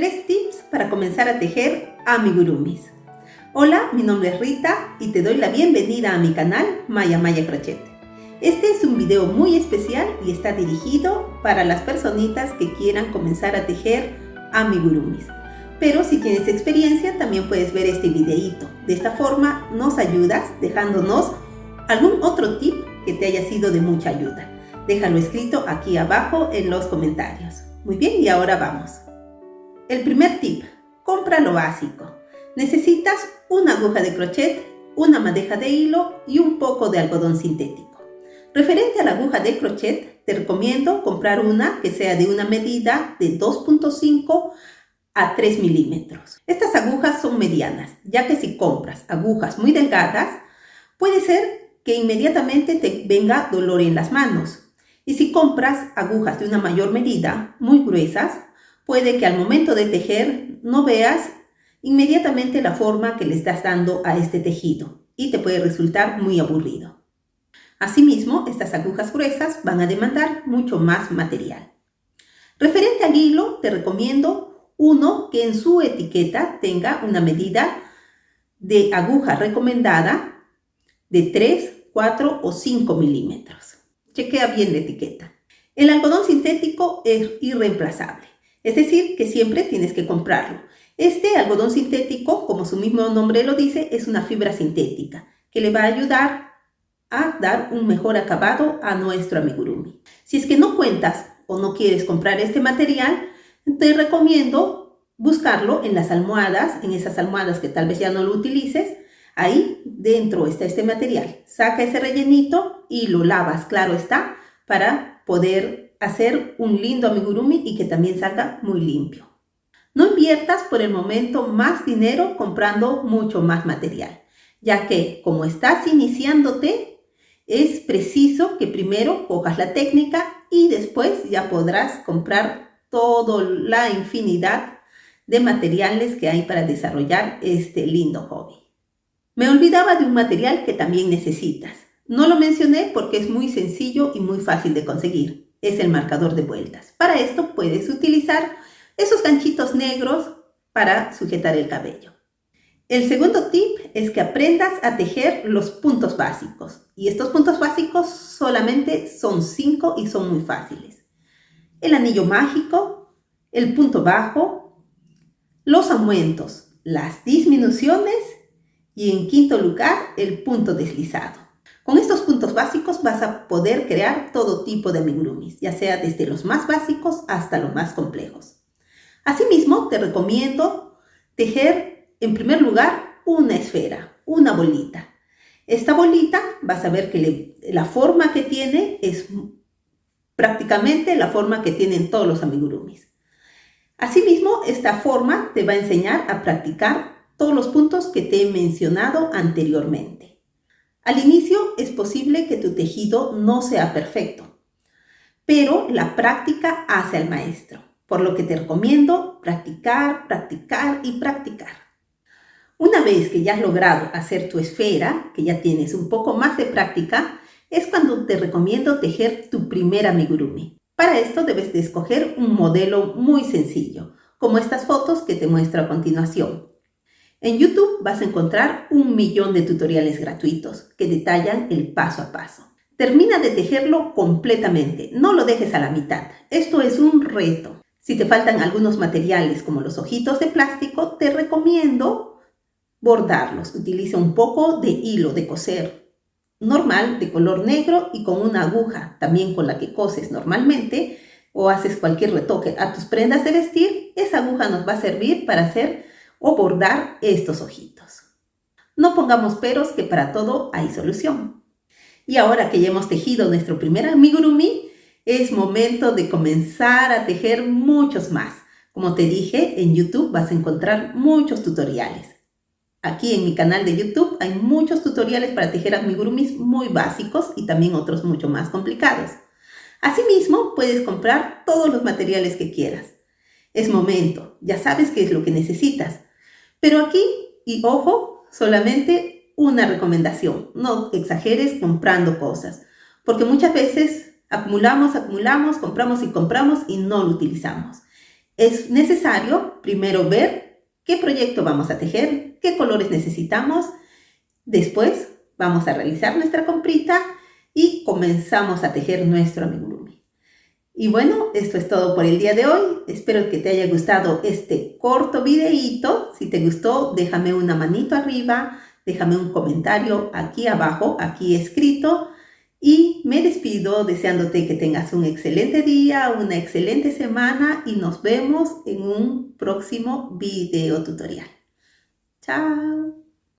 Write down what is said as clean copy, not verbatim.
3 tips para comenzar a tejer amigurumis. Hola, mi nombre es Rita y te doy la bienvenida a mi canal Maya Crochet. Este es un video muy especial y está dirigido para las personitas que quieran comenzar a tejer amigurumis. Pero si tienes experiencia también puedes ver este videíto. De esta forma nos ayudas dejándonos algún otro tip que te haya sido de mucha ayuda. Déjalo escrito aquí abajo en los comentarios. Muy bien, y ahora vamos. El primer tip, compra lo básico. Necesitas una aguja de crochet, una madeja de hilo y un poco de algodón sintético. Referente a la aguja de crochet, te recomiendo comprar una que sea de una medida de 2.5 a 3 milímetros. Estas agujas son medianas, ya que si compras agujas muy delgadas, puede ser que inmediatamente te venga dolor en las manos. Y si compras agujas de una mayor medida, muy gruesas, puede que al momento de tejer no veas inmediatamente la forma que le estás dando a este tejido y te puede resultar muy aburrido. Asimismo, estas agujas gruesas van a demandar mucho más material. Referente al hilo, te recomiendo uno que en su etiqueta tenga una medida de aguja recomendada de 3, 4 o 5 milímetros. Chequea bien la etiqueta. El algodón sintético es irreemplazable. Es decir, que siempre tienes que comprarlo. Este algodón sintético, como su mismo nombre lo dice, es una fibra sintética que le va a ayudar a dar un mejor acabado a nuestro amigurumi. Si es que no cuentas o no quieres comprar este material, te recomiendo buscarlo en las almohadas, en esas almohadas que tal vez ya no lo utilices. Ahí dentro está este material. Saca ese rellenito y lo lavas, claro está, para poder hacer un lindo amigurumi y que también salga muy limpio. No inviertas por el momento más dinero comprando mucho más material, ya que como estás iniciándote, es preciso que primero cojas la técnica y después ya podrás comprar toda la infinidad de materiales que hay para desarrollar este lindo hobby. Me olvidaba de un material que también necesitas. No lo mencioné porque es muy sencillo y muy fácil de conseguir. Es el marcador de vueltas. Para esto puedes utilizar esos ganchitos negros para sujetar el cabello. El segundo tip es que aprendas a tejer los puntos básicos. Y estos puntos básicos solamente son 5 y son muy fáciles. El anillo mágico, el punto bajo, los aumentos, las disminuciones y en quinto lugar el punto deslizado. Con estos puntos básicos vas a poder crear todo tipo de amigurumis, ya sea desde los más básicos hasta los más complejos. Asimismo, te recomiendo tejer en primer lugar una esfera, una bolita. Esta bolita vas a ver que la forma que tiene es prácticamente la forma que tienen todos los amigurumis. Asimismo, esta forma te va a enseñar a practicar todos los puntos que te he mencionado anteriormente. Al inicio es posible que tu tejido no sea perfecto, pero la práctica hace al maestro, por lo que te recomiendo practicar, practicar y practicar. Una vez que ya has logrado hacer tu esfera, que ya tienes un poco más de práctica, es cuando te recomiendo tejer tu primer amigurumi. Para esto debes de escoger un modelo muy sencillo, como estas fotos que te muestro a continuación. En YouTube vas a encontrar 1.000.000 de tutoriales gratuitos que detallan el paso a paso. Termina de tejerlo completamente, no lo dejes a la mitad. Esto es un reto. Si te faltan algunos materiales como los ojitos de plástico, te recomiendo bordarlos. Utiliza un poco de hilo de coser normal, de color negro y con una aguja, también con la que coses normalmente o haces cualquier retoque a tus prendas de vestir. Esa aguja nos va a servir para hacer o bordar estos ojitos. No pongamos peros, que para todo hay solución. Y ahora que ya hemos tejido nuestro primer amigurumi, es momento de comenzar a tejer muchos más. Como te dije, en YouTube vas a encontrar muchos tutoriales. Aquí en mi canal de YouTube hay muchos tutoriales para tejer amigurumis muy básicos y también otros mucho más complicados. Asimismo, puedes comprar todos los materiales que quieras. Es momento, ya sabes qué es lo que necesitas. Pero aquí, y ojo, solamente una recomendación, no exageres comprando cosas, porque muchas veces acumulamos, compramos y no lo utilizamos. Es necesario primero ver qué proyecto vamos a tejer, qué colores necesitamos. Después vamos a realizar nuestra comprita y comenzamos a tejer nuestro amigurumi. Y bueno, esto es todo por el día de hoy. Espero que te haya gustado este corto videíto. Si te gustó, déjame una manito arriba, déjame un comentario aquí abajo, aquí escrito. Y me despido deseándote que tengas un excelente día, una excelente semana y nos vemos en un próximo video tutorial. Chao.